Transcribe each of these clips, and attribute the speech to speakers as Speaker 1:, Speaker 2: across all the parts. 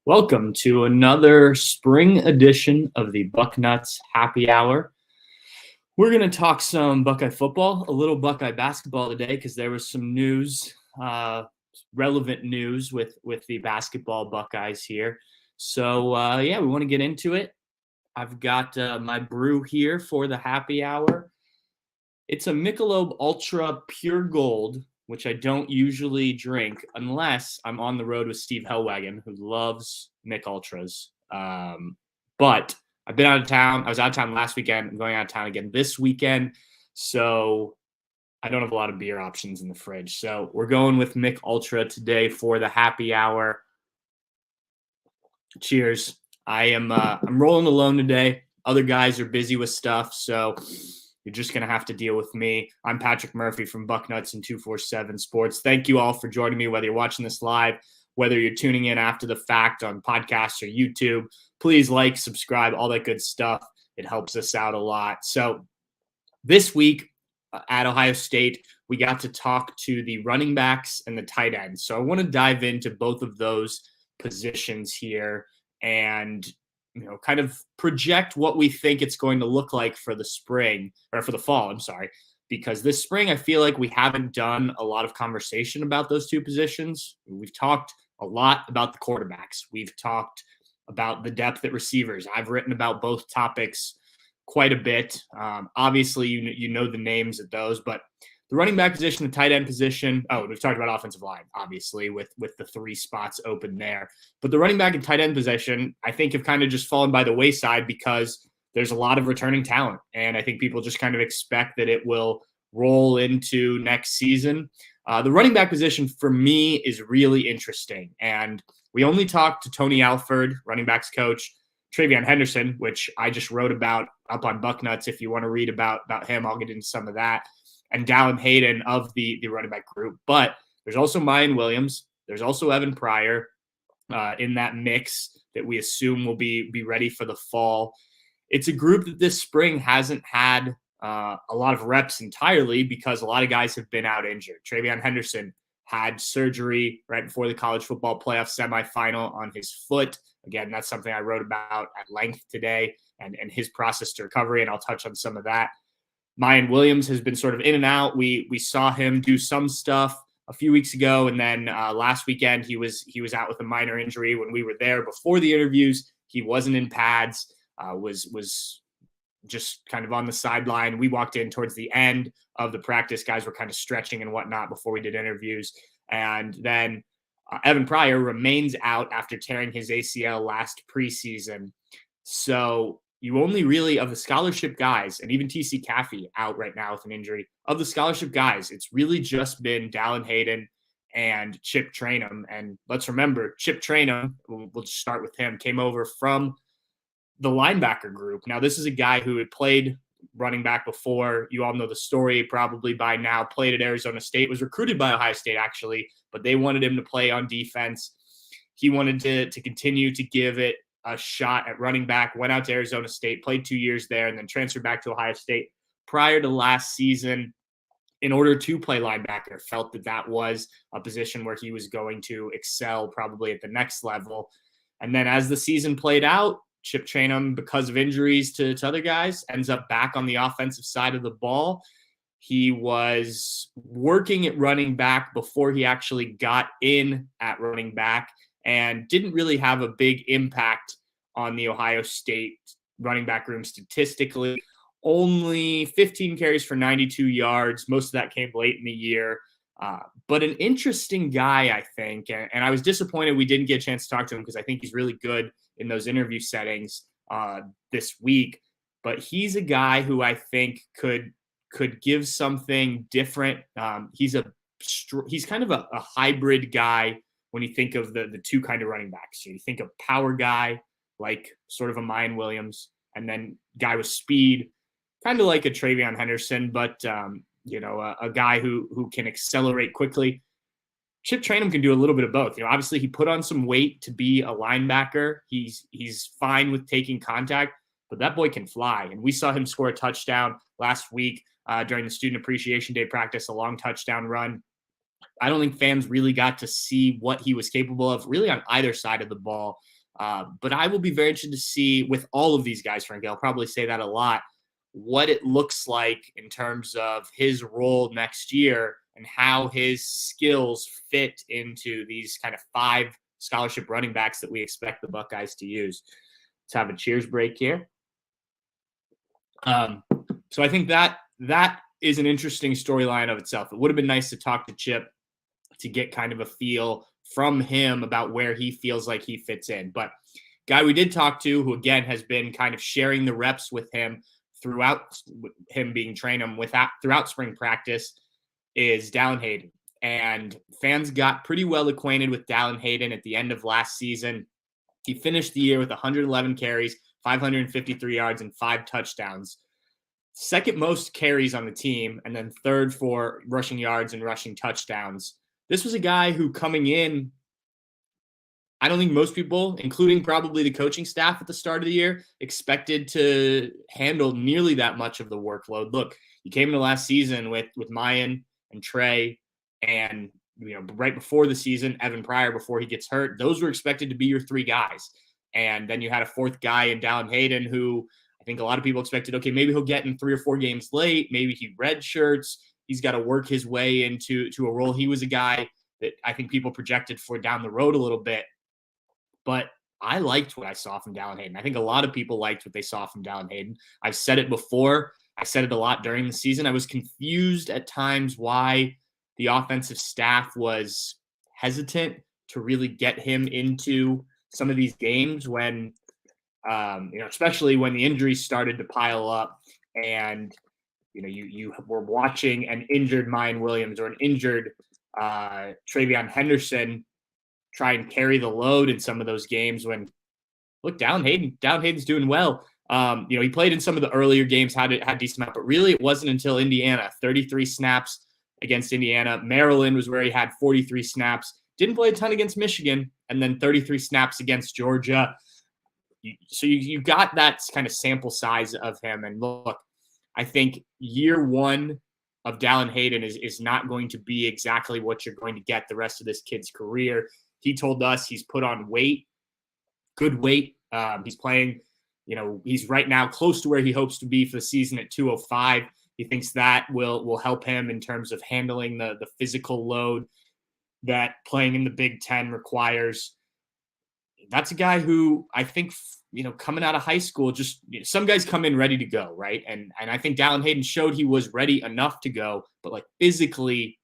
Speaker 1: Welcome to another spring edition of the Bucknuts Happy Hour. We're going to talk some Buckeye football, a little Buckeye basketball today because there was some news, relevant news with the basketball Buckeyes here. So, we want to get into it. I've got my brew here for the happy hour. It's a Michelob Ultra Pure Gold, which I don't usually drink unless I'm on the road with Steve Hellwagon, who loves Mich Ultras. But I've been out of town. I was out of town last weekend. I'm going out of town again this weekend. So I don't have a lot of beer options in the fridge. So we're going with Mich Ultra today for the happy hour. Cheers. I'm rolling alone today. Other guys are busy with stuff, so you're just going to have to deal with me. I'm Patrick Murphy from Bucknuts and 247 Sports. Thank you all for joining me, whether you're watching this live, whether you're tuning in after the fact on podcasts or YouTube. Please like, subscribe, all that good stuff. It helps us out a lot. So this week at Ohio State, we got to talk to the running backs and the tight ends. So I want to dive into both of those positions here and kind of project what we think it's going to look like for the spring or for the fall. I'm sorry, because this spring, I feel like we haven't done a lot of conversation about those two positions. We've talked a lot about the quarterbacks. We've talked about the depth at receivers. I've written about both topics quite a bit. Obviously, you know the names of those, but the running back position, the tight end position. Oh, we've talked about offensive line, obviously, with the three spots open there. But the running back and tight end position, I think, have kind of just fallen by the wayside because there's a lot of returning talent. And I think people just kind of expect that it will roll into next season. The running back position, for me, is really interesting. And we only talked to Tony Alford, running backs coach, Trayvion Henderson, which I just wrote about up on Bucknuts. If you want to read about him, I'll get into some of that. And Dallin Hayden of the running back group. But there's also Mayan Williams. There's also Evan Pryor in that mix that we assume will be ready for the fall. It's a group that this spring hasn't had a lot of reps entirely because a lot of guys have been out injured. Trayvion Henderson had surgery right before the college football playoff semifinal on his foot. Again, that's something I wrote about at length today and his process to recovery, and I'll touch on some of that. Mayan Williams has been sort of in and out. We saw him do some stuff a few weeks ago, and then last weekend he was out with a minor injury. When we were there before the interviews, he wasn't in pads. Was just kind of on the sideline. We walked in towards the end of the practice. Guys were kind of stretching and whatnot before we did interviews, and then Evan Pryor remains out after tearing his ACL last preseason. So you only really, of the scholarship guys, and even TC Caffey out right now with an injury, of the scholarship guys, it's really just been Dallin Hayden and Chip Trainum. And let's remember, Chip Trainum, we'll just start with him, came over from the linebacker group. Now, this is a guy who had played running back before. You all know the story probably by now. Played at Arizona State, was recruited by Ohio State, actually, but they wanted him to play on defense. He wanted to continue to give it a shot at running back, went out to Arizona State, played 2 years there, and then transferred back to Ohio State prior to last season in order to play linebacker. Felt that was a position where he was going to excel probably at the next level. And then as the season played out, Chip Trainum, because of injuries to other guys, ends up back on the offensive side of the ball. He was working at running back before he actually got in at running back and didn't really have a big impact on the Ohio State running back room statistically. Only 15 carries for 92 yards. Most of that came late in the year. But an interesting guy, I think. And I was disappointed we didn't get a chance to talk to him because I think he's really good in those interview settings this week. But he's a guy who I think could give something different. He's kind of a hybrid guy when you think of the two kind of running backs. So you think of power guy, like sort of a Mayan Williams, and then guy with speed, kind of like a Trayvion Henderson, but a guy who can accelerate quickly. Chip Trainum can do a little bit of both. Obviously he put on some weight to be a linebacker. He's fine with taking contact, but that boy can fly. And we saw him score a touchdown last week during the Student Appreciation Day practice, a long touchdown run. I don't think fans really got to see what he was capable of really on either side of the ball. But I will be very interested to see with all of these guys, Frank, I'll probably say that a lot, what it looks like in terms of his role next year and how his skills fit into these kind of 5 scholarship running backs that we expect the Buckeyes to use. Let's have a cheers break here. So I think that is an interesting storyline of itself. It would have been nice to talk to Chip to get kind of a feel from him about where he feels like he fits in. But guy we did talk to, who again has been kind of sharing the reps with him throughout him being trained him throughout spring practice, is Dallin Hayden. And fans got pretty well acquainted with Dallin Hayden at the end of last season. He finished the year with 111 carries, 553 yards, and 5 touchdowns. Second most carries on the team, and then third for rushing yards and rushing touchdowns. This was a guy who, coming in, I don't think most people, including probably the coaching staff at the start of the year, expected to handle nearly that much of the workload. Look, he came into last season with Mayan and Trey, and right before the season, Evan Pryor, before he gets hurt. Those were expected to be your 3 guys. And then you had a 4th guy in Dallin Hayden, who I think a lot of people expected, okay, maybe he'll get in 3 or 4 games late. Maybe he redshirts. He's got to work his way into a role. He was a guy that I think people projected for down the road a little bit. But I liked what I saw from Dallin Hayden. I think a lot of people liked what they saw from Dallin Hayden. I've said it before. I said it a lot during the season. I was confused at times why the offensive staff was hesitant to really get him into some of these games when, especially when the injuries started to pile up and, you were watching an injured Mayan Williams or an injured Trayvion Henderson try and carry the load in some of those games when, look, Dallin Hayden's doing well. He played in some of the earlier games, had decent amount, but really it wasn't until Indiana, 33 snaps against Indiana. Maryland was where he had 43 snaps. Didn't play a ton against Michigan, and then 33 snaps against Georgia. So you got that kind of sample size of him. And look, I think year 1 of Dallin Hayden is not going to be exactly what you're going to get the rest of this kid's career. He told us he's put on weight, good weight. He's playing, he's right now close to where he hopes to be for the season at 205. He thinks that will help him in terms of handling the physical load that playing in the Big Ten requires. That's a guy who I think, coming out of high school, just some guys come in ready to go, right? And I think Dallin Hayden showed he was ready enough to go, but like physically,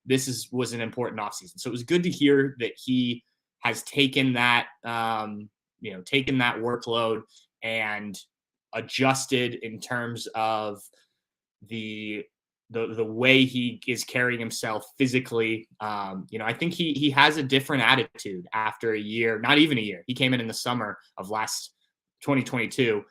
Speaker 1: was an important offseason. So it was good to hear that he has taken that, taken that workload and adjusted in terms of the way he is carrying himself physically. I think he has a different attitude after a year, not even a year. He came in the summer of last 2022.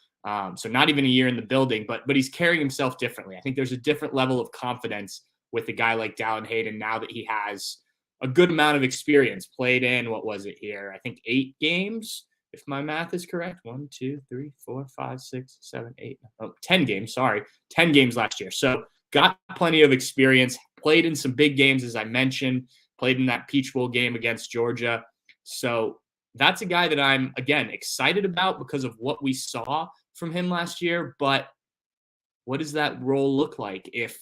Speaker 1: So not even a year in the building, but he's carrying himself differently. I think there's a different level of confidence with a guy like Dallin Hayden now that he has a good amount of experience, played in, what was it here? I think 8 games, if my math is correct. 1, 2, 3, 4, 5, 6, 7, 8, 10 games. Sorry, 10 games last year. So got plenty of experience, played in some big games, as I mentioned, played in that Peach Bowl game against Georgia. So that's a guy that I'm, again, excited about because of what we saw from him last year. But what does that role look like if,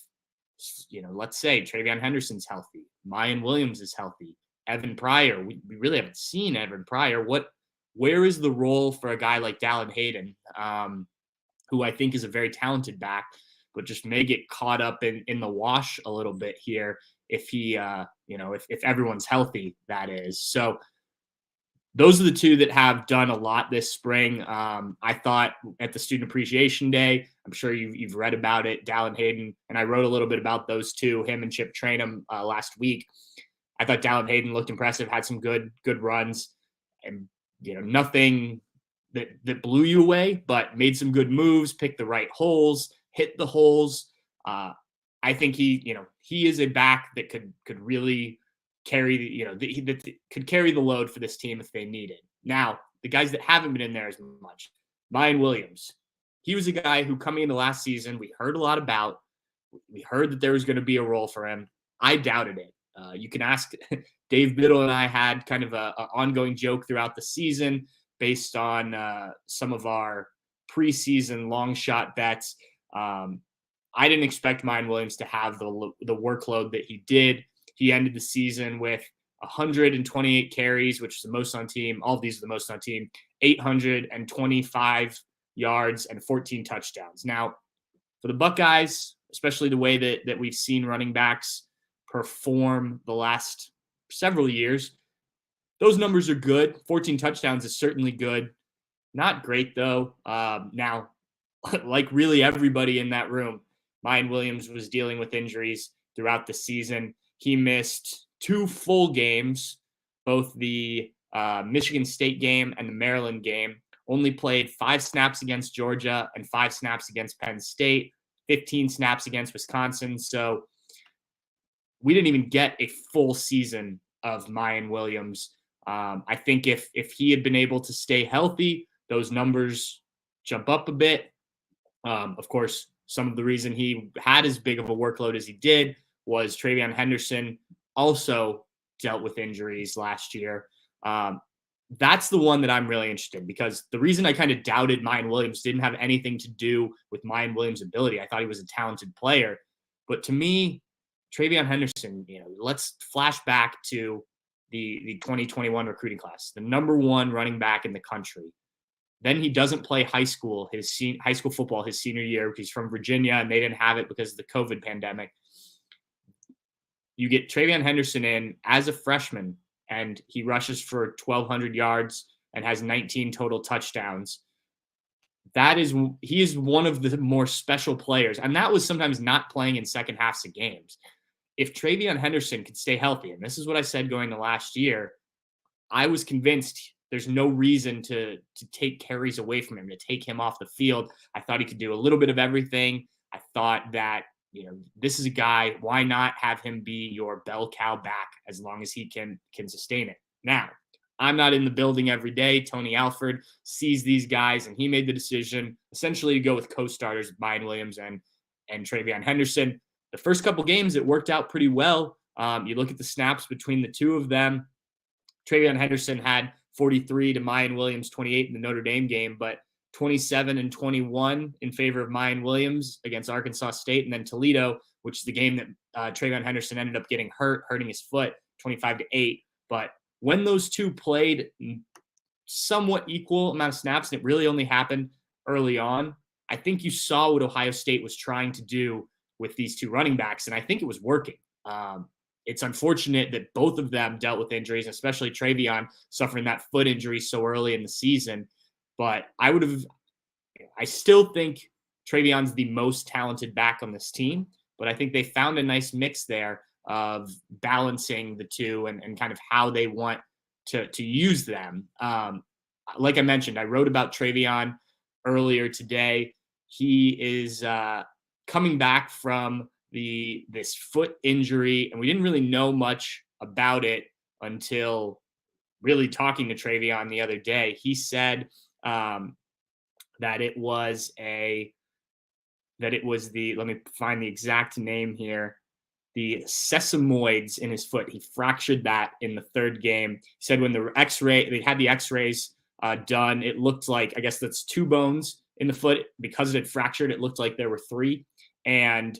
Speaker 1: let's say Trayvion Henderson's healthy, Mayan Williams is healthy, Evan Pryor, we really haven't seen Evan Pryor. Where is the role for a guy like Dallin Hayden, who I think is a very talented back, but just may get caught up in the wash a little bit here if he, if everyone's healthy, that is. So those are the 2 that have done a lot this spring. I thought at the Student Appreciation Day, I'm sure you've read about it, Dallin Hayden, and I wrote a little bit about those 2, him and Chip Trainum last week. I thought Dallin Hayden looked impressive, had some good runs, and nothing that blew you away, but made some good moves, picked the right holes, hit the holes. I think he is a back that could really carry that could carry the load for this team if they need it. Now, the guys that haven't been in there as much, Mayan Williams, he was a guy who coming into last season, we heard a lot about. We heard that there was going to be a role for him. I doubted it. You can ask Dave Biddle, and I had kind of a ongoing joke throughout the season based on some of our preseason long shot bets. I didn't expect Mayan Williams to have the workload that he did. He ended the season with 128 carries, which is the most on team. All of these are the most on team. 825 yards and 14 touchdowns. Now, for the Buckeyes, especially the way that we've seen running backs perform the last several years, those numbers are good. 14 touchdowns is certainly good. Not great, though. Now, like really everybody in that room, Mayan Williams was dealing with injuries throughout the season. He missed 2 full games, both the Michigan State game and the Maryland game. Only played 5 snaps against Georgia and 5 snaps against Penn State, 15 snaps against Wisconsin. So we didn't even get a full season of Mayan Williams. I think if he had been able to stay healthy, those numbers jump up a bit. Of course, some of the reason he had as big of a workload as he did was Trayvion Henderson also dealt with injuries last year. That's the one that I'm really interested in, because the reason I kind of doubted Mayan Williams didn't have anything to do with Mayan Williams' ability. I thought he was a talented player. But to me, Trayvion Henderson, let's flash back to the 2021 recruiting class, the number 1 running back in the country. Then he doesn't play high school football his senior year because he's from Virginia and they didn't have it because of the COVID pandemic. You get Trayvion Henderson in as a freshman and he rushes for 1,200 yards and has 19 total touchdowns. He is one of the more special players. And that was sometimes not playing in second halves of games. If Trayvion Henderson could stay healthy, and this is what I said going to last year, I was convinced there's no reason to take carries away from him, to take him off the field. I thought he could do a little bit of everything. I thought that, this is a guy, why not have him be your bell cow back as long as he can sustain it? Now, I'm not in the building every day. Tony Alford sees these guys, and he made the decision essentially to go with co-starters, Mayan Williams and Trayvion Henderson. The first couple games, it worked out pretty well. You look at the snaps between the two of them. Trayvion Henderson had 43 to Mayan Williams 28 in the Notre Dame game, but 27 and 21 in favor of Mayan Williams against Arkansas State, and then Toledo, which is the game that Trayvion Henderson ended up getting hurting his foot, 25-8. But when those two played somewhat equal amount of snaps, and it really only happened early on, I think you saw what Ohio State was trying to do with these two running backs, and I think it was working. It's unfortunate that both of them dealt with injuries, especially Trayvion suffering that foot injury so early in the season. But I still think Trayvion's the most talented back on this team, but I think they found a nice mix there of balancing the two and kind of how they want to use them. Like I mentioned, I wrote about Trayvion earlier today. He is coming back from this foot injury, and we didn't really know much about it until really talking to Trayvion the other day. He said that it was let me find the exact name here, the sesamoids in his foot. He fractured that in the third game. He said when they had the x-rays done, it looked like, I guess that's 2 bones in the foot. Because it had fractured, it looked like there were 3. And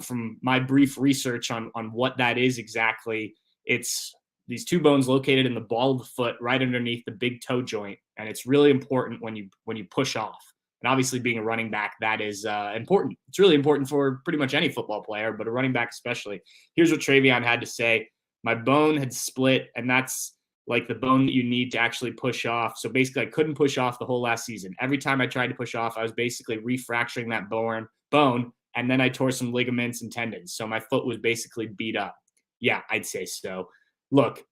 Speaker 1: from my brief research on what that is exactly, it's these 2 bones located in the ball of the foot right underneath the big toe joint. And it's really important when you push off. And obviously being a running back, that is important. It's really important for pretty much any football player, but a running back especially. Here's what Trayvion had to say. My bone had split, and that's like the bone that you need to actually push off. So basically I couldn't push off the whole last season. Every time I tried to push off, I was basically refracturing that bone. And then I tore some ligaments and tendons. So my foot was basically beat up. Yeah, I'd say so. Look,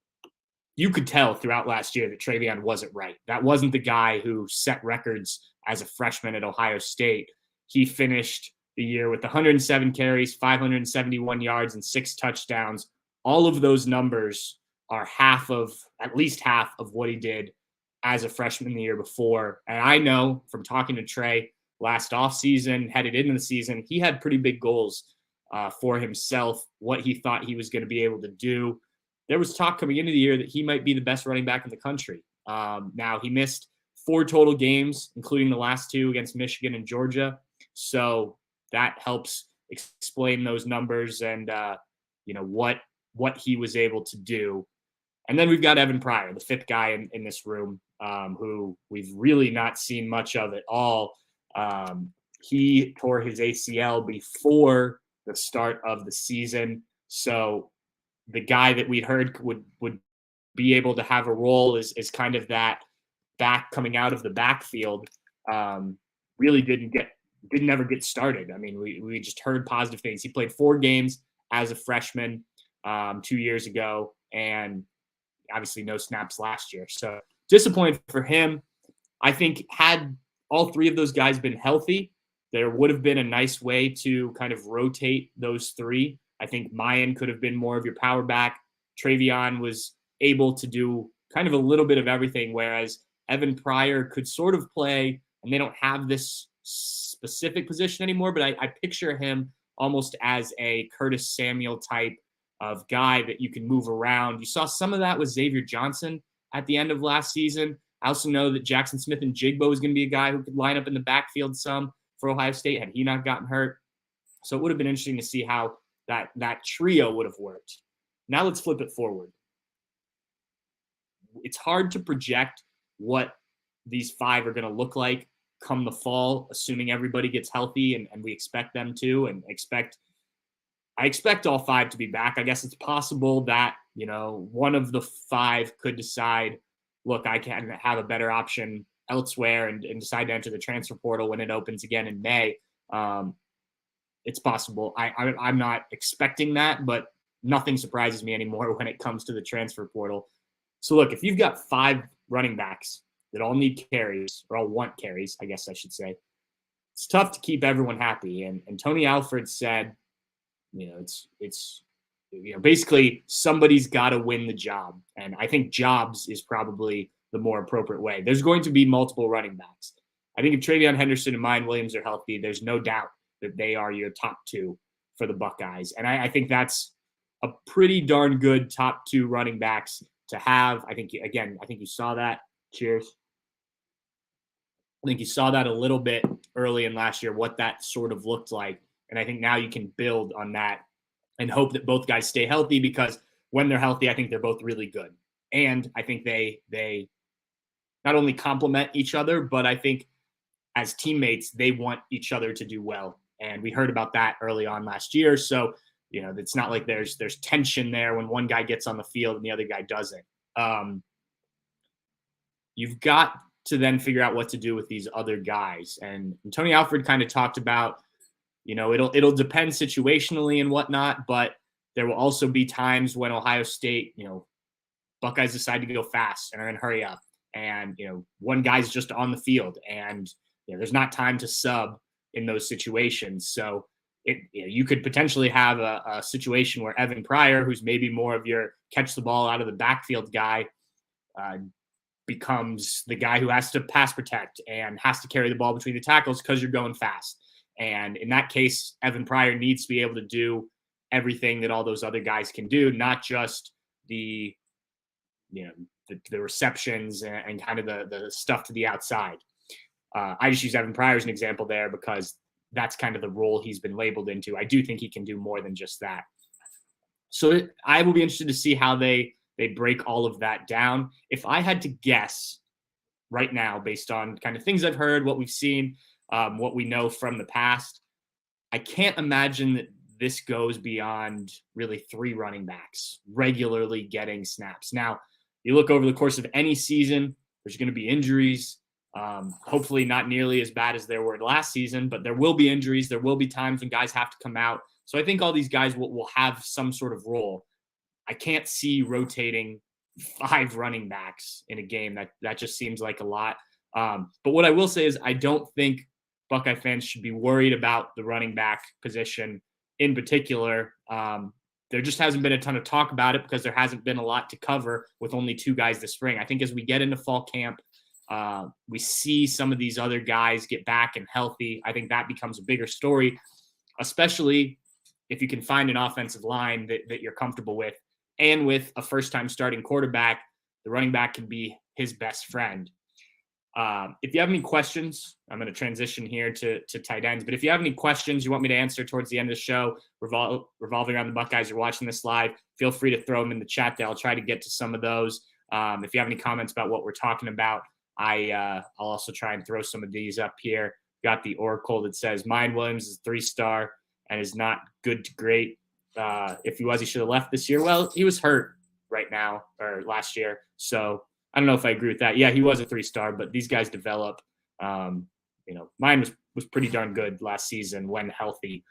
Speaker 1: you could tell throughout last year that Trayvion wasn't right. That wasn't the guy who set records as a freshman at Ohio State. He finished the year with 107 carries, 571 yards, and 6 touchdowns. All of those numbers are at least half of what he did as a freshman the year before. And I know from talking to Trey last offseason, headed into the season, he had pretty big goals for himself, what he thought he was going to be able to do. There was talk coming into the year that he might be the best running back in the country. Now, he missed 4 total games, including the last 2 against Michigan and Georgia. So that helps explain those numbers and, what he was able to do. And then we've got Evan Pryor, the 5th guy in this room, who we've really not seen much of at all. He tore his ACL before the start of the season. So the guy that we'd heard would be able to have a role is kind of that back coming out of the backfield. Really didn't ever get started. I mean, we just heard positive things. He played 4 games as a freshman 2 years ago, and obviously no snaps last year. So disappointed for him. I think had all 3 of those guys been healthy, there would have been a nice way to kind of rotate those 3. I think Mayan could have been more of your power back. Trayvion was able to do kind of a little bit of everything, whereas Evan Pryor could sort of play, and they don't have this specific position anymore, but I picture him almost as a Curtis Samuel type of guy that you can move around. You saw some of that with Xavier Johnson at the end of last season. I also know that Jackson Smith and Jigbo is going to be a guy who could line up in the backfield some for Ohio State had he not gotten hurt. So it would have been interesting to see how that trio would have worked. Now let's flip it forward. It's hard to project what these 5 are going to look like come the fall, assuming everybody gets healthy and we expect them to, and I expect all 5 to be back. I guess it's possible that, one of the 5 could decide, look, I can have a better option elsewhere and decide to enter the transfer portal when it opens again in May. It's possible. I'm not expecting that, but nothing surprises me anymore when it comes to the transfer portal. So look, if you've got 5 running backs that all need carries, or all want carries, I guess I should say, it's tough to keep everyone happy. And Tony Alford said, it's basically somebody's got to win the job. And I think jobs is probably the more appropriate way. There's going to be multiple running backs. I think if Trayvion Henderson and Mayan Williams are healthy, there's no doubt that they are your top 2 for the Buckeyes. And I think that's a pretty darn good top 2 running backs to have. I think you saw that. Cheers. I think you saw that a little bit early in last year, what that sort of looked like. And I think now you can build on that and hope that both guys stay healthy, because when they're healthy, I think they're both really good. And I think they not only complement each other, but I think as teammates, they want each other to do well. And we heard about that early on last year. So, it's not like there's tension there when one guy gets on the field and the other guy doesn't. You've got to then figure out what to do with these other guys. And Tony Alford kind of talked about, it'll depend situationally and whatnot, but there will also be times when Ohio State, Buckeyes decide to go fast and are going to hurry up. And, one guy's just on the field and there's not time to sub in those situations. So you could potentially have a situation where Evan Pryor, who's maybe more of your catch the ball out of the backfield guy, becomes the guy who has to pass protect and has to carry the ball between the tackles because you're going fast. And in that case, Evan Pryor needs to be able to do everything that all those other guys can do, not just the receptions and kind of the stuff to the outside. I just use Evan Pryor as an example there because that's kind of the role he's been labeled into. I do think he can do more than just that. So I will be interested to see how they break all of that down. If I had to guess right now, based on kind of things I've heard, what we've seen, what we know from the past, I can't imagine that this goes beyond really 3 running backs regularly getting snaps. Now, you look over the course of any season, there's going to be injuries. Hopefully not nearly as bad as there were last season, but there will be injuries. There will be times when guys have to come out. So I think all these guys will have some sort of role. I can't see rotating 5 running backs in a game. That just seems like a lot. But what I will say is I don't think Buckeye fans should be worried about the running back position in particular. There just hasn't been a ton of talk about it because there hasn't been a lot to cover with only 2 guys this spring. I think as we get into fall camp, we see some of these other guys get back and healthy. I think that becomes a bigger story, especially if you can find an offensive line that you're comfortable with. And with a first-time starting quarterback, the running back can be his best friend. If you have any questions, I'm going to transition here to tight ends. But if you have any questions you want me to answer towards the end of the show, revolving around the Buckeyes, you're watching this live, feel free to throw them in the chat there. I'll try to get to some of those. If you have any comments about what we're talking about, I'll also try and throw some of these up here. Got the Oracle that says Mayan Williams is 3-star and is not good to great. If he was, he should have left this year. Well, he was hurt right now or last year. So I don't know if I agree with that. Yeah, he was a 3-star, but these guys develop. Mine was pretty darn good last season when healthy.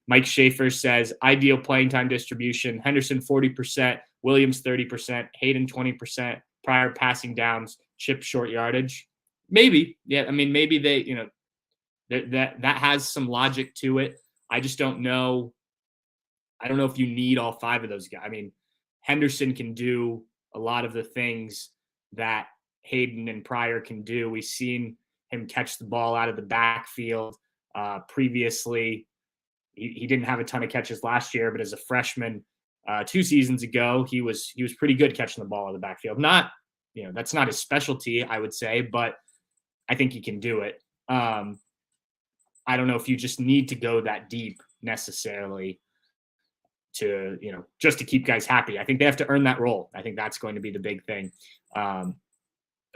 Speaker 1: Mike Schaefer says ideal playing time distribution: Henderson 40%, Williams 30%, Hayden 20%, prior passing downs, chip short yardage. Maybe, yeah. I mean, maybe they, that has some logic to it. I just don't know. I don't know if you need all 5 of those guys. I mean, Henderson can do a lot of the things that Hayden and Pryor can do. We've seen him catch the ball out of the backfield previously. He didn't have a ton of catches last year, but as a freshman 2 seasons ago, he was pretty good catching the ball out of the backfield. Not, that's not his specialty, I would say, but I think he can do it. I don't know if you just need to go that deep necessarily to, just to keep guys happy. I think they have to earn that role. I think that's going to be the big thing.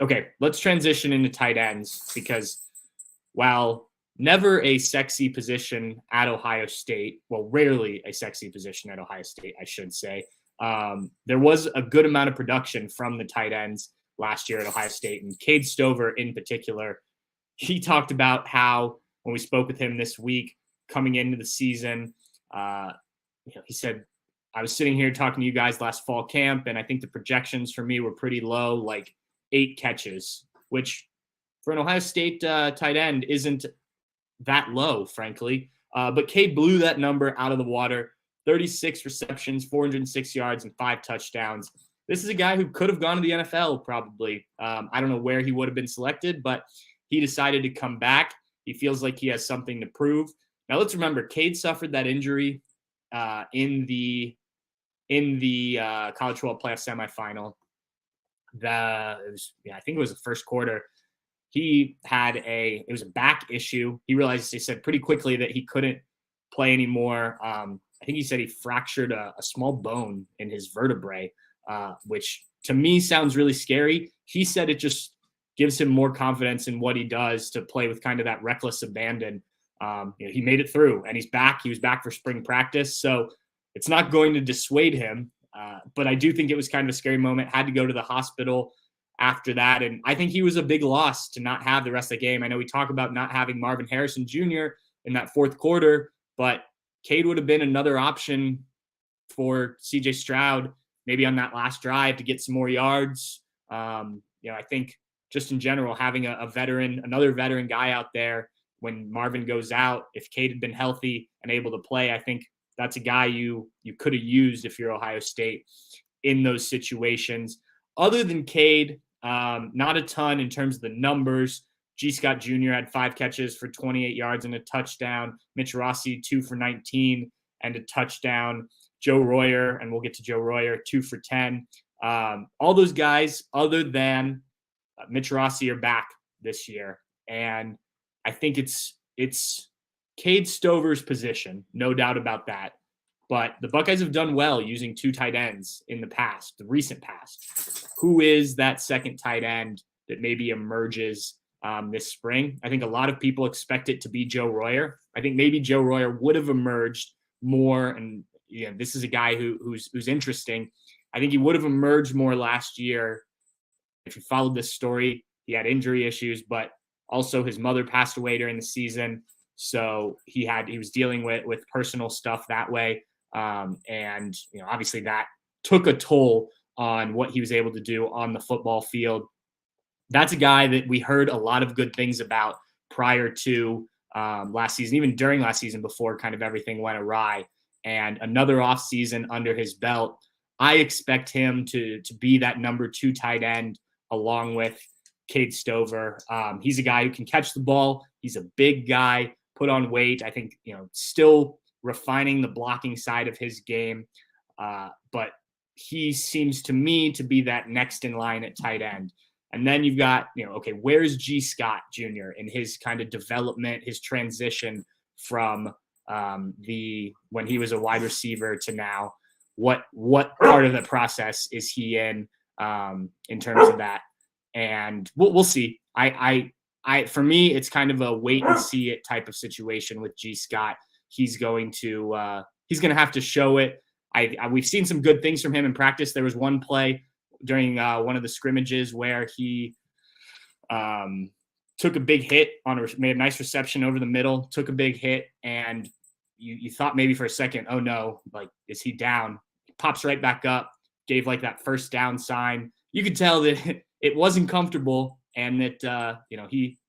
Speaker 1: Okay, let's transition into tight ends, because while never a sexy position at Ohio State, well, rarely a sexy position at Ohio State, I should say, there was a good amount of production from the tight ends last year at Ohio State. And Cade Stover in particular, he talked about how, when we spoke with him this week coming into the season, he said, I was sitting here talking to you guys last fall camp, and I think the projections for me were pretty low, like 8 catches, which for an Ohio State tight end isn't that low, frankly. But Cade blew that number out of the water. 36 receptions, 406 yards, and 5 touchdowns. This is a guy who could have gone to the NFL probably. I don't know where he would have been selected, but he decided to come back. He feels like he has something to prove. Now, let's remember, Cade suffered that injury in the College Football Playoff semifinal. I think it was the first quarter. He had it was a back issue. He realized, he said pretty quickly, that he couldn't play anymore. I think he said he fractured a small bone in his vertebrae, which to me sounds really scary. He said it just gives him more confidence in what he does to play with kind of that reckless abandon. He made it through, and he's back. He was back for spring practice. So it's not going to dissuade him. But I do think it was kind of a scary moment. Had to go to the hospital after that. And I think he was a big loss to not have the rest of the game. I know we talk about not having Marvin Harrison Jr. in that fourth quarter, but Cade would have been another option for CJ Stroud, maybe on that last drive to get some more yards. I think just in general, having another veteran guy out there when Marvin goes out, if Cade had been healthy and able to play, I think that's a guy you could have used if you're Ohio State in those situations. Other than Cade, not a ton in terms of the numbers. G. Scott Jr. had 5 catches for 28 yards and a touchdown. Mitch Rossi, 2 for 19 and a touchdown. Joe Royer, and we'll get to Joe Royer, 2 for 10. All those guys, other than Mitch Rossi, are back this year. And I think it's Cade Stover's position, no doubt about that. But the Buckeyes have done well using 2 tight ends in the recent past. Who is that second tight end that maybe emerges this spring? I think a lot of people expect it to be Joe Royer. I think maybe Joe Royer would have emerged more, and this is a guy who's interesting. I think he would have emerged more last year. If you followed this story, he had injury issues, but also his mother passed away during the season. So he was dealing with personal stuff that way. And obviously that took a toll on what he was able to do on the football field. That's a guy that we heard a lot of good things about prior to last season, even during last season, before kind of everything went awry. And another offseason under his belt, I expect him to be that number 2 tight end along with Cade Stover. He's a guy who can catch the ball. He's a big guy, put on weight. I think, still refining the blocking side of his game. But he seems to me to be that next in line at tight end. And then you've got, okay, where's G. Scott Jr. in his kind of development, his transition from when he was a wide receiver to now? What part of the process is he in terms of that? And we'll see. For me, it's kind of a wait and see it type of situation with G. Scott. He's going to have to show it. We've seen some good things from him in practice. There was one play during one of the scrimmages where he took a big hit made a nice reception over the middle, took a big hit, and you thought maybe for a second, oh no, like, is he down? He pops right back up, gave like that first down sign. You could tell that it wasn't comfortable, and that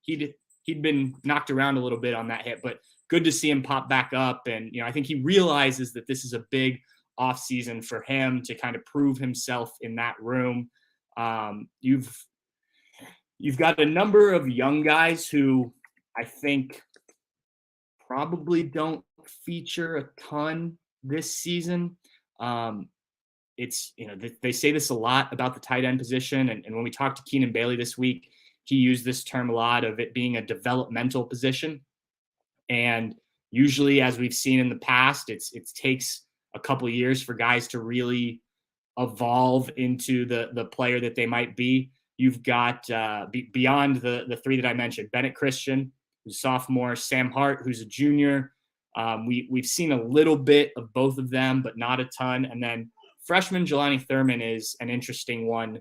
Speaker 1: he'd been knocked around a little bit on that hit, but good to see him pop back up. And I think he realizes that this is a big off season for him to kind of prove himself in that room. You've got a number of young guys who I think probably don't feature a ton this season. It's, they say this a lot about the tight end position. And when we talked to Keenan Bailey this week, he used this term a lot of it being a developmental position. And usually, as we've seen in the past, it takes a couple of years for guys to really evolve into the player that they might be. You've got beyond the three that I mentioned, Bennett Christian, who's a sophomore, Sam Hart, who's a junior. We've seen a little bit of both of them, but not a ton. And then freshman Jelani Thurman is an interesting one,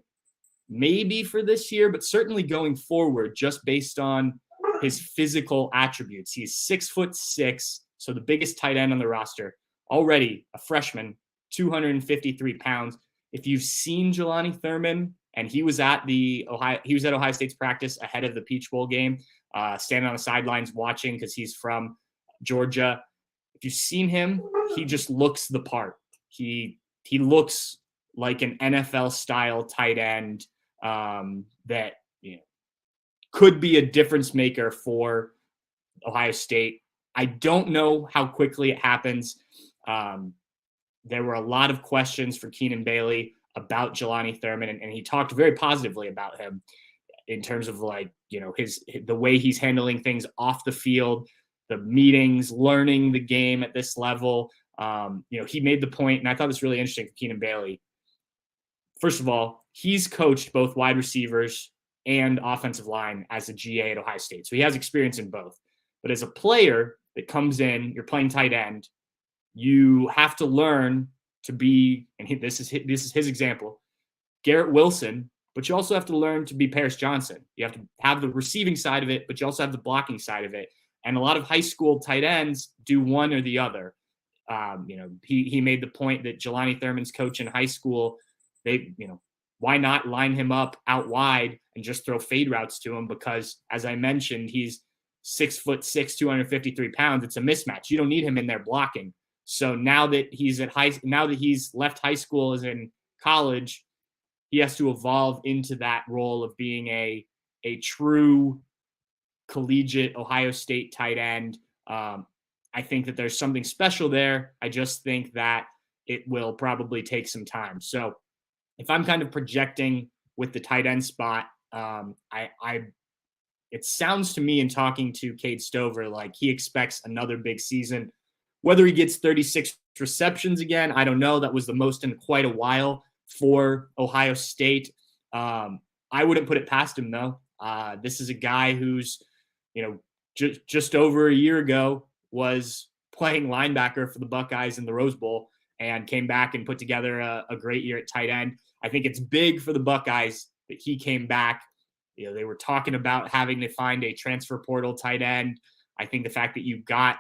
Speaker 1: maybe for this year, but certainly going forward, just based on his physical attributes. He's 6'6", so the biggest tight end on the roster. Already a freshman, 253 pounds. If you've seen Jelani Thurman, and he was at Ohio State's practice ahead of the Peach Bowl game, standing on the sidelines watching because he's from Georgia. If you've seen him, he just looks the part. He looks like an NFL style tight end that could be a difference maker for Ohio State. I don't know how quickly it happens. There were a lot of questions for Keenan Bailey about Jelani Thurman, and he talked very positively about him in terms of the way he's handling things off the field, the meetings, learning the game at this level. He made the point, and I thought this was really interesting for Keenan Bailey. First of all, he's coached both wide receivers and offensive line as a GA at Ohio State. So he has experience in both. But as a player that comes in, you're playing tight end, you have to learn to be, and this is his example, Garrett Wilson, but you also have to learn to be Paris Johnson. You have to have the receiving side of it, but you also have the blocking side of it. And a lot of high school tight ends do one or the other. He made the point that Jelani Thurman's coach in high school, why not line him up out wide and just throw fade routes to him? Because as I mentioned, he's 6'6", 253 pounds. It's a mismatch. You don't need him in there blocking. So now that he's left high school, as in college, he has to evolve into that role of being a true collegiate Ohio State tight end. I think that there's something special there. I just think that it will probably take some time. So if I'm kind of projecting with the tight end spot, it sounds to me in talking to Cade Stover like he expects another big season. Whether he gets 36 receptions again, I don't know. That was the most in quite a while for Ohio State. I wouldn't put it past him, though. This is a guy who's, just over a year ago was playing linebacker for the Buckeyes in the Rose Bowl and came back and put together a great year at tight end. I think it's big for the Buckeyes that he came back. They were talking about having to find a transfer portal tight end. I think the fact that you've got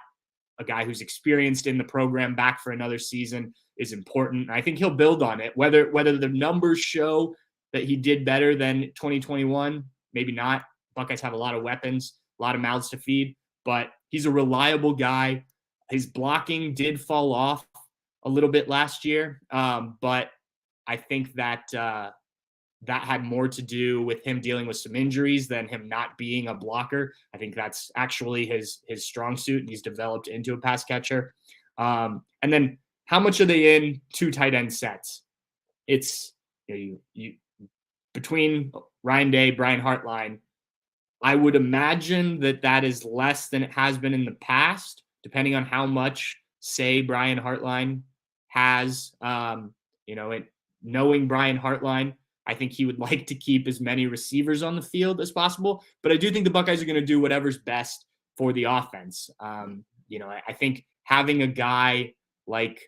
Speaker 1: a guy who's experienced in the program back for another season is important. I think he'll build on it. Whether the numbers show that he did better than 2021, maybe not. Buckeyes have a lot of weapons, a lot of mouths to feed, but he's a reliable guy. His blocking did fall off a little bit last year, but I think that that had more to do with him dealing with some injuries than him not being a blocker. I think that's actually his strong suit, and he's developed into a pass catcher. And then how much are they in two tight end sets? It's you between Ryan Day, Brian Hartline. I would imagine that is less than it has been in the past, depending on how much say Brian Hartline has. Knowing Brian Hartline, I think he would like to keep as many receivers on the field as possible. But I do think the Buckeyes are going to do whatever's best for the offense. I think having a guy like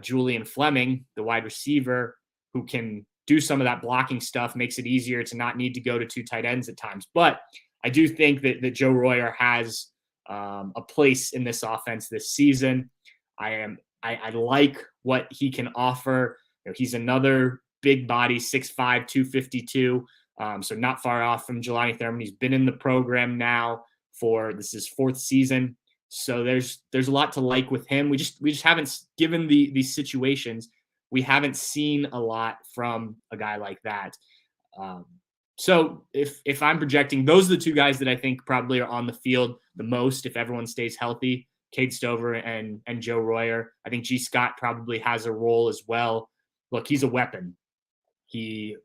Speaker 1: Julian Fleming, the wide receiver, who can do some of that blocking stuff, makes it easier to not need to go to 2 tight ends at times. But I do think that Joe Royer has a place in this offense this season. I like what he can offer. He's another big body, 6'5", 252. So not far off from Jelani Thurman. He's been in the program now this is 4th season. So there's a lot to like with him. We just haven't, given these situations, we haven't seen a lot from a guy like that. So if I'm projecting, those are the 2 guys that I think probably are on the field the most if everyone stays healthy. Cade Stover and Joe Royer. I think G. Scott probably has a role as well. Look, he's a weapon. He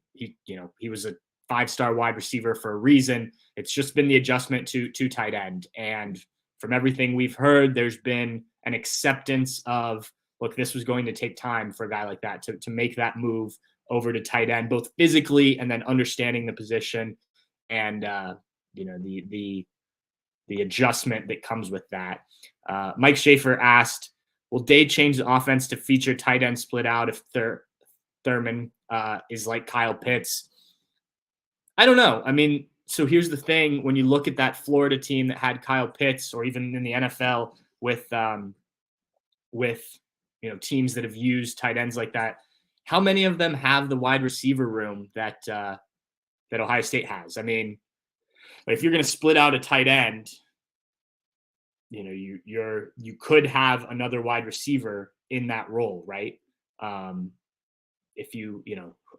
Speaker 1: was a 5-star wide receiver for a reason. It's just been the adjustment to tight end. And from everything we've heard, there's been an acceptance of, look, this was going to take time for a guy like that to make that move over to tight end, both physically and then understanding the position and the adjustment that comes with that. Mike Schaefer asked, will Day change the offense to feature tight end split out if Thurman is like Kyle Pitts? I don't know. I mean, so here's the thing. When you look at that Florida team that had Kyle Pitts, or even in the NFL with teams that have used tight ends like that, how many of them have the wide receiver room that Ohio State has? I mean, if you're going to split out a tight end, you could have another wide receiver in that role, right?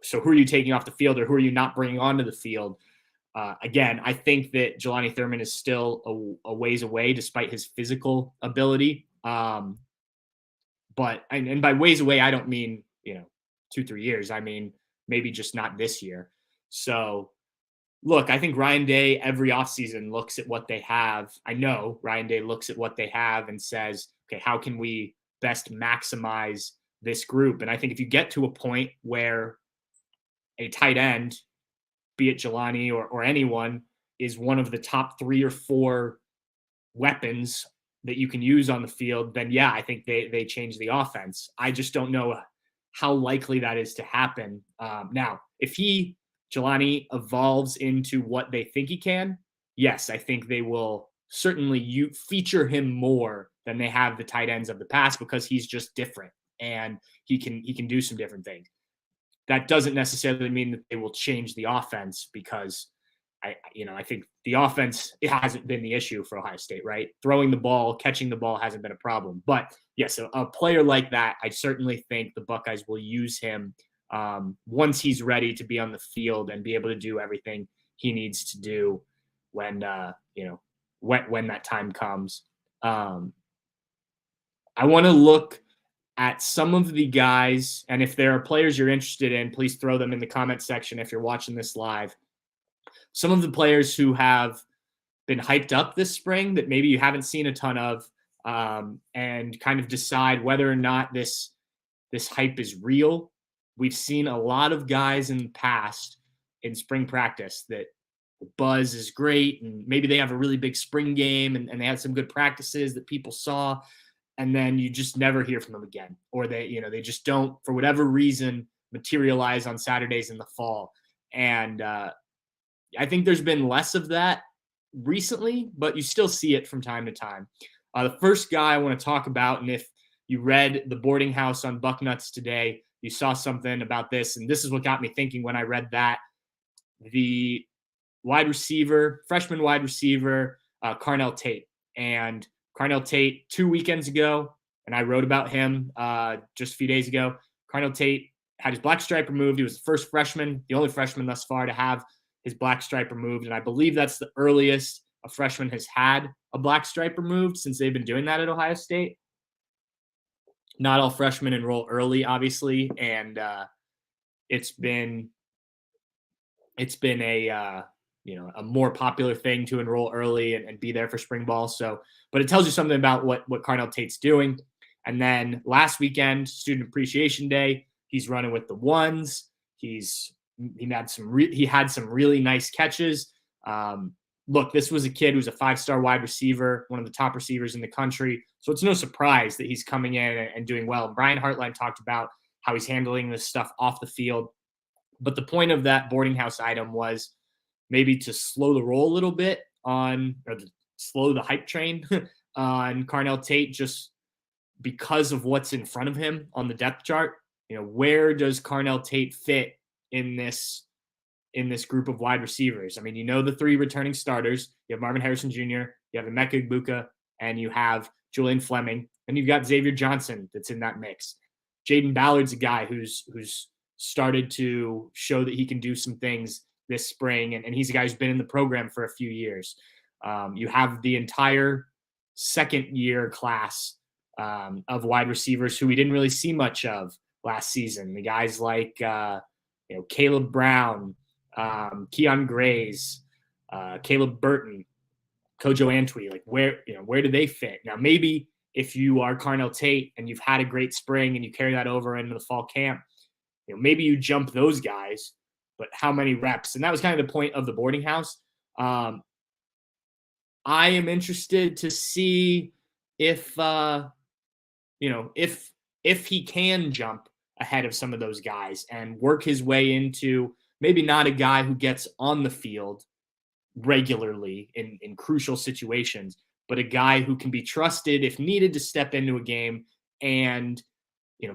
Speaker 1: So who are you taking off the field, or who are you not bringing onto the field? Again, I think that Jelani Thurman is still a ways away, despite his physical ability. But by ways away, I don't mean 2-3 years. I mean maybe just not this year. So look, I think Ryan Day every offseason looks at what they have. I know Ryan Day looks at what they have and says, okay, how can we best maximize this group? And I think if you get to a point where a tight end, be it Jelani or anyone, is one of the top 3 or 4 weapons that you can use on the field, then yeah, I think they change the offense. I just don't know how likely that is to happen. Now, if Jelani evolves into what they think he can, yes, I think they will certainly feature him more than they have the tight ends of the past, because he's just different and he can do some different things. That doesn't necessarily mean that they will change the offense, because I think the offense, it hasn't been the issue for Ohio State, right? Throwing the ball, catching the ball hasn't been a problem. But yes, a player like that, I certainly think the Buckeyes will use him once he's ready to be on the field and be able to do everything he needs to do when that time comes. I want to look at some of the guys, and if there are players you're interested in, please throw them in the comment section if you're watching this live. Some of the players who have been hyped up this spring that maybe you haven't seen a ton of, and kind of decide whether or not this hype is real. We've seen a lot of guys in the past in spring practice that the buzz is great, and maybe they have a really big spring game and they had some good practices that people saw, and then you just never hear from them again, or they just don't, for whatever reason, materialize on Saturdays in the fall. And I think there's been less of that recently, but you still see it from time to time. The first guy I want to talk about, and if you read The Boarding House on Bucknuts today, you saw something about this, and this is what got me thinking when I read that. The freshman wide receiver, Carnell Tate. And Carnell Tate 2 weekends ago, and I wrote about him just a few days ago. Carnell Tate had his black stripe removed. He was the first freshman, the only freshman thus far to have his black stripe removed. And I believe that's the earliest a freshman has had a black stripe removed since they've been doing that at Ohio State. Not all freshmen enroll early, obviously. And it's been it's been a more popular thing to enroll early and be there for spring ball. So, but it tells you something about what Carnell Tate's doing. And then last weekend, Student Appreciation Day, he's running with the ones. He had some really nice catches. Look, this was a kid who's a 5-star wide receiver, one of the top receivers in the country. So it's no surprise that he's coming in and doing well. And Brian Hartline talked about how he's handling this stuff off the field. But the point of that boarding house item was maybe to slow the roll a little bit slow the hype train on Carnell Tate, just because of what's in front of him on the depth chart. Where does Carnell Tate fit in this group of wide receivers? I mean, the 3 returning starters. You have Marvin Harrison Jr., you have Emeka Egbuka, and you have Julian Fleming, and you've got Xavier Johnson that's in that mix. Jaden Ballard's a guy who's started to show that he can do some things this spring, and he's a guy who's been in the program for a few years. You have the entire second-year class of wide receivers who we didn't really see much of last season. The guys like Caleb Brown, Keon Grays, Caleb Burton, Kojo Antwi. Like where do they fit? Now, maybe if you are Carnell Tate and you've had a great spring and you carry that over into the fall camp, maybe you jump those guys, but how many reps? And that was kind of the point of the boarding house. I am interested to see if he can jump ahead of some of those guys and work his way into maybe not a guy who gets on the field regularly in crucial situations, but a guy who can be trusted if needed to step into a game and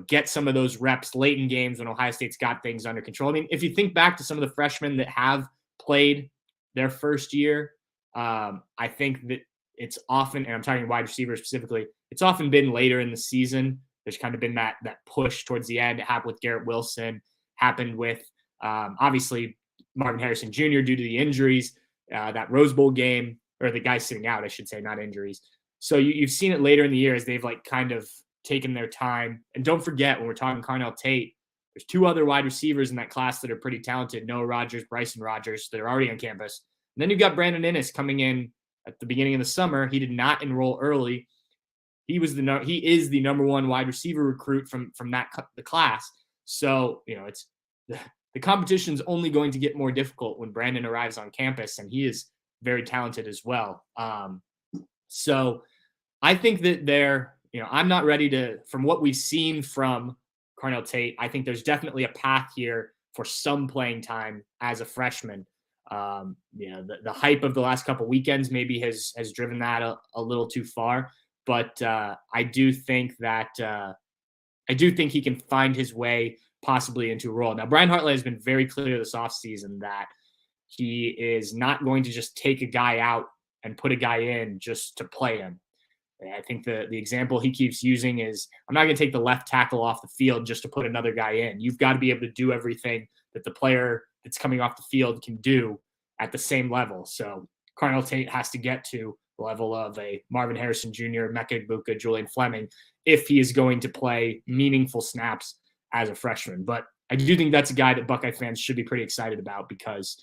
Speaker 1: get some of those reps late in games when Ohio State's got things under control. I mean, if you think back to some of the freshmen that have played their first year, I think that it's often, and I'm talking wide receivers specifically, it's often been later in the season. There's kind of been that push towards the end. It happened with Garrett Wilson, happened with obviously Marvin Harrison Jr. due to the injuries, that Rose Bowl game, or the guy sitting out, I should say, not injuries. So you've seen it later in the year as they've kind of taken their time. And don't forget, when we're talking Carnell Tate, there's 2 other wide receivers in that class that are pretty talented, Noah Rogers, Bryson Rogers, that are already on campus. And then you've got Brandon Innes coming in at the beginning of the summer. He did not enroll early. He is the number 1 wide receiver recruit from the class. So, it's the competition's only going to get more difficult when Brandon arrives on campus, and he is very talented as well. So I think that I'm not ready to, from what we've seen from Carnell Tate, I think there's definitely a path here for some playing time as a freshman. The hype of the last couple weekends maybe has driven that a little too far, but I do think he can find his way possibly into a role. Now, Brian Hartline has been very clear this offseason that he is not going to just take a guy out and put a guy in just to play him. I think the example he keeps using is, I'm not going to take the left tackle off the field just to put another guy in. You've got to be able to do everything that the player that's coming off the field can do at the same level. So Carnell Tate has to get to the level of a Marvin Harrison Jr., Emeka Egbuka, Julian Fleming, if he is going to play meaningful snaps as a freshman. But I do think that's a guy that Buckeye fans should be pretty excited about because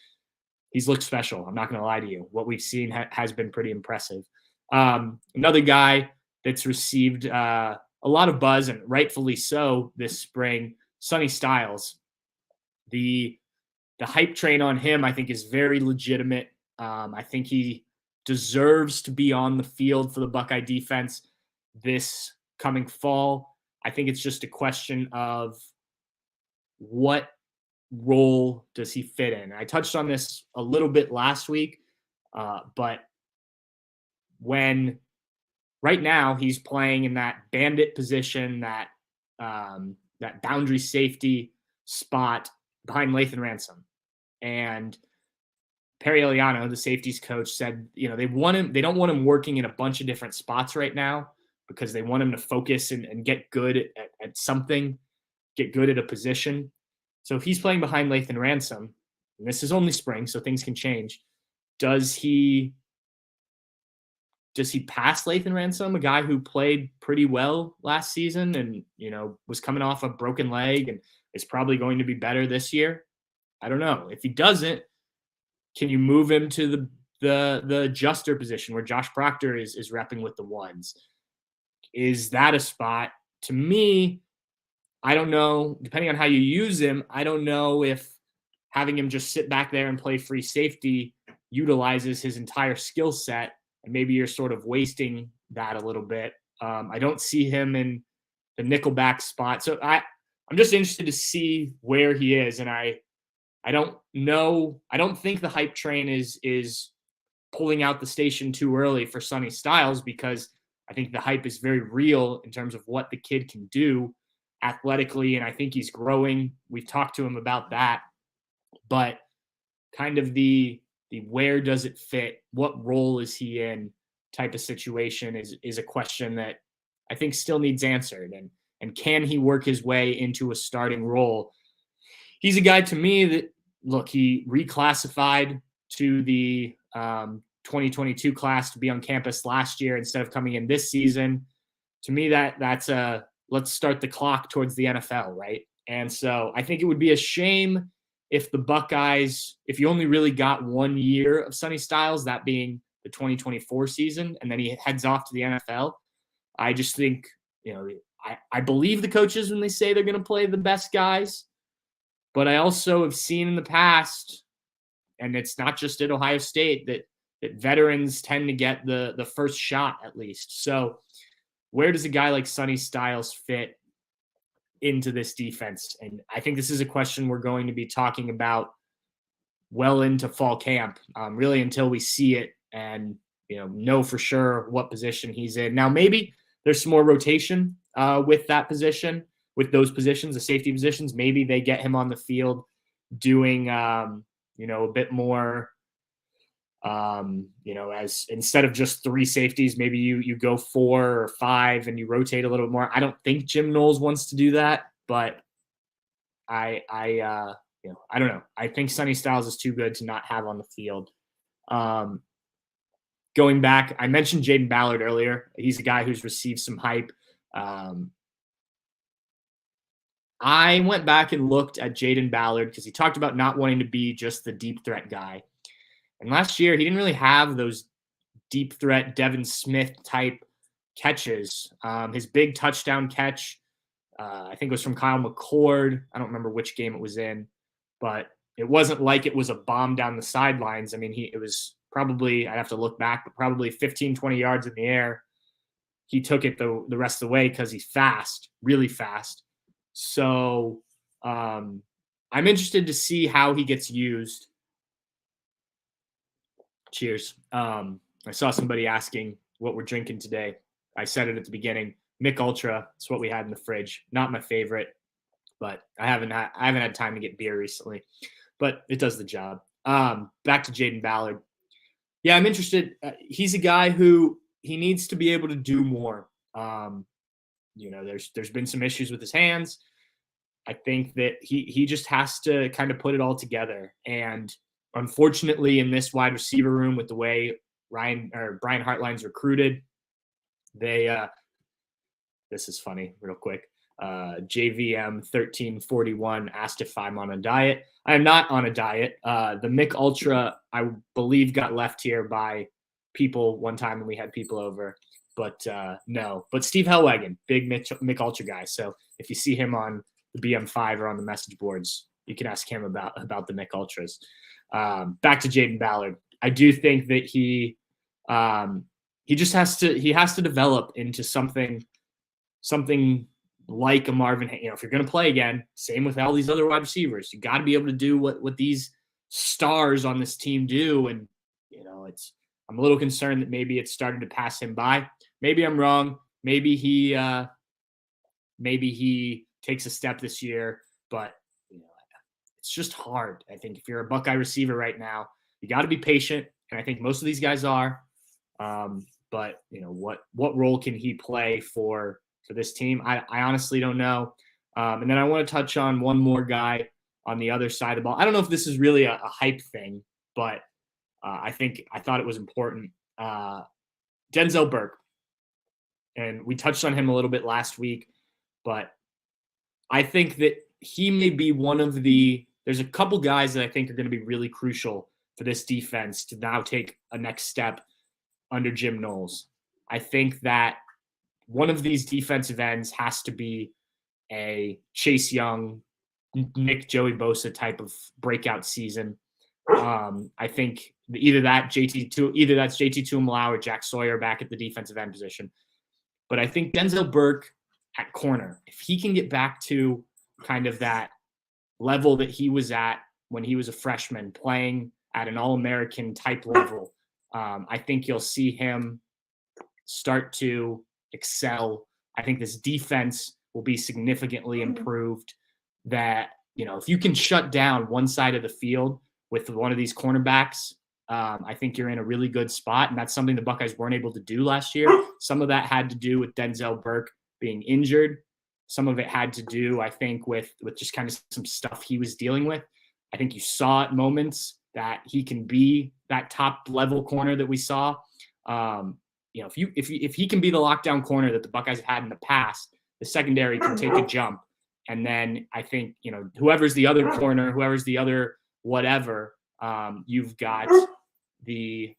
Speaker 1: he's looked special. I'm not going to lie to you. What we've seen has been pretty impressive. Another guy that's received a lot of buzz, and rightfully so, this spring, Sonny Styles. The hype train on him, I think, is very legitimate. I think he deserves to be on the field for the Buckeye defense this coming fall. I think it's just a question of what role does he fit in. I touched on this a little bit last week, but when right now he's playing in that bandit position, that boundary safety spot behind Lathan Ransom. And Perry Eliano, the safeties coach, said, they don't want him working in a bunch of different spots right now because they want him to focus and get good at something, get good at a position. So if he's playing behind Lathan Ransom, and this is only spring, so things can change, does he pass Lathan Ransom, a guy who played pretty well last season and, was coming off a broken leg and is probably going to be better this year? I don't know. If he doesn't, Can you move him to the adjuster position where Josh Proctor is repping with the ones? Is that a spot? To me, I don't know. Depending on how you use him, I don't know if having him just sit back there and play free safety utilizes his entire skill set, and maybe you're sort of wasting that a little bit. I don't see him in the nickelback spot, so I'm just interested to see where he is, and I don't know. I don't think the hype train is pulling out the station too early for Sonny Styles, because I think the hype is very real in terms of what the kid can do athletically, and I think he's growing. We've talked to him about that, but kind of the where does it fit, what role is he in type of situation is a question that I think still needs answered. And can he work his way into a starting role? He's a guy to me that, look, he reclassified to the 2022 class to be on campus last year instead of coming in this season. To me, that's a let's start the clock towards the NFL, right? And so I think it would be a shame if the Buckeyes, if you only really got 1 year of Sonny Styles, that being the 2024 season, and then he heads off to the NFL. I just think, I believe the coaches when they say they're going to play the best guys, but I also have seen in the past, and it's not just at Ohio State, that veterans tend to get the first shot at least. So where does a guy like Sonny Styles fit into this defense? And I think this is a question we're going to be talking about well into fall camp, really until we see it and know for sure what position he's in. Now, maybe there's some more rotation with that position, with those positions, the safety positions. Maybe they get him on the field doing, a bit more, as instead of just 3 safeties, maybe you go 4 or 5 and you rotate a little bit more. I don't think Jim Knowles wants to do that, but I don't know. I think Sonny Styles is too good to not have on the field. Going back, I mentioned Jaden Ballard earlier. He's a guy who's received some hype. I went back and looked at Jaden Ballard because he talked about not wanting to be just the deep threat guy. And last year, he didn't really have those deep threat Devin Smith type catches. His big touchdown catch, I think it was from Kyle McCord. I don't remember which game it was in, but it wasn't like it was a bomb down the sidelines. I mean, it was probably, I'd have to look back, but probably 15, 20 yards in the air. He took it the rest of the way because he's fast, really fast. So I'm interested to see how he gets used. Cheers. I saw somebody asking what we're drinking today. I said it at the beginning. Mick Ultra. It's what we had in the fridge. Not my favorite, but I haven't had time to get beer recently, but it does the job. Back to Jaden Ballard. Yeah, I'm interested. He's a guy who he needs to be able to do more. There's been some issues with his hands. I think that he just has to kind of put it all together. And unfortunately, in this wide receiver room, with the way Brian Hartline's recruited, this is funny, real quick. JVM 1341 asked if I'm on a diet. I am not on a diet. The Mick Ultra, I believe, got left here by people one time when we had people over. But no. But Steve Hellwagon, big Mick Ultra guy. So if you see him on the BM5 or on the message boards, you can ask him about the Mick Ultras. Back to Jaden Ballard. I do think that he just has to develop into something like a Marvin. If you're going to play again, same with all these other wide receivers, you got to be able to do what these stars on this team do. And I'm a little concerned that maybe it's starting to pass him by. Maybe I'm wrong. Maybe he takes a step this year, but it's just hard. I think if you're a Buckeye receiver right now, you got to be patient, and I think most of these guys are. But what role can he play for this team? I honestly don't know. And then I want to touch on one more guy on the other side of the ball. I don't know if this is really a hype thing, but I thought it was important. Denzel Burke, and we touched on him a little bit last week, but I think that he may be one of there's a couple guys that I think are going to be really crucial for this defense to now take a next step under Jim Knowles. I think that one of these defensive ends has to be a Chase Young, Nick Joey Bosa type of breakout season. I think either that's JT Tuimoloau or Jack Sawyer back at the defensive end position. But I think Denzel Burke at corner, if he can get back to kind of that level that he was at when he was a freshman, playing at an All-American type level, I think you'll see him start to excel. I think this defense will be significantly improved. That, if you can shut down one side of the field with one of these cornerbacks, I think you're in a really good spot. And that's something the Buckeyes weren't able to do last year. Some of that had to do with Denzel Burke being injured. Some of it had to do, I think, with just kind of some stuff he was dealing with. I think you saw at moments that he can be that top level corner that we saw. If he can be the lockdown corner that the Buckeyes have had in the past, the secondary can take a jump. And then I think, whoever's the other corner, whoever's the other whatever, you've got the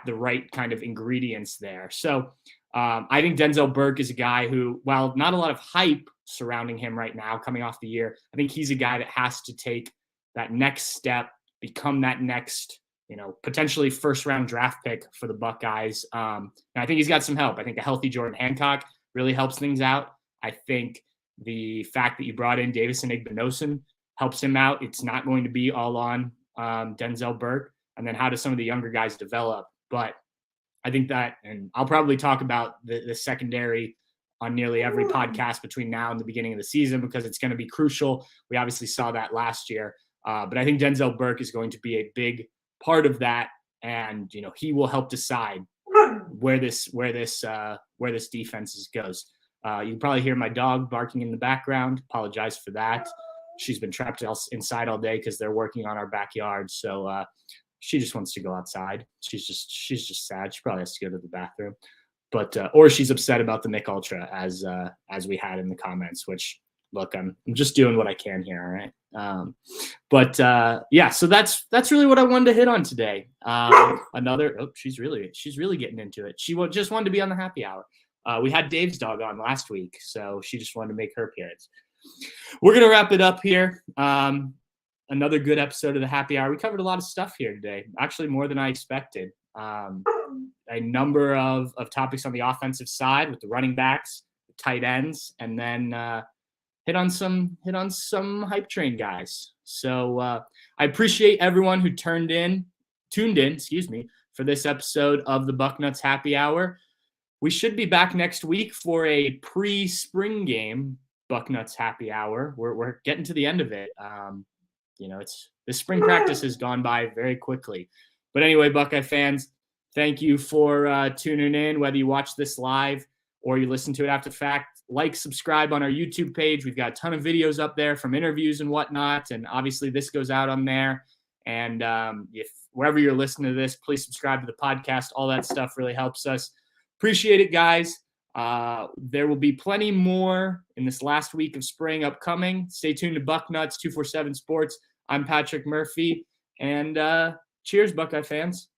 Speaker 1: right kind of ingredients there. So I think Denzel Burke is a guy who, while not a lot of hype surrounding him right now coming off the year, I think he's a guy that has to take that next step, become that next, potentially first round draft pick for the Buckeyes. And I think he's got some help. I think a healthy Jordan Hancock really helps things out. I think the fact that you brought in Davison Igbinosun helps him out. It's not going to be all on Denzel Burke. And then how do some of the younger guys develop? But I think that, and I'll probably talk about the secondary on nearly every podcast between now and the beginning of the season, because it's going to be crucial. We obviously saw that last year. But I think Denzel Burke is going to be a big part of that. And, he will help decide where this defense goes. You can probably hear my dog barking in the background. Apologize for that. She's been trapped inside all day because they're working on our backyard. So she just wants to go outside. She's just sad. She probably has to go to the bathroom, but or she's upset about the Mick Ultra as we had in the comments. Which, look, I'm just doing what I can here. All right. So that's really what I wanted to hit on today. She's really getting into it. She just wanted to be on the happy hour. We had Dave's dog on last week, so she just wanted to make her appearance. We're going to wrap it up here. Another good episode of the happy hour. We covered a lot of stuff here today, actually more than I expected. A number of topics on the offensive side with the running backs, the tight ends, and then hit on some hype train guys. So I appreciate everyone who tuned in, for this episode of the Bucknuts Happy Hour. We should be back next week for a pre-spring game Bucknuts Happy Hour. We're getting to the end of it. The spring practice has gone by very quickly. But anyway, Buckeye fans, thank you for tuning in, whether you watch this live or you listen to it after the fact. Like, subscribe on our YouTube page. We've got a ton of videos up there from interviews and whatnot. And obviously this goes out on there. And if wherever you're listening to this, please subscribe to the podcast. All that stuff really helps us. Appreciate it, guys. There will be plenty more in this last week of spring upcoming. Stay tuned to Bucknuts 247 Sports. I'm Patrick Murphy, and cheers, Buckeye fans.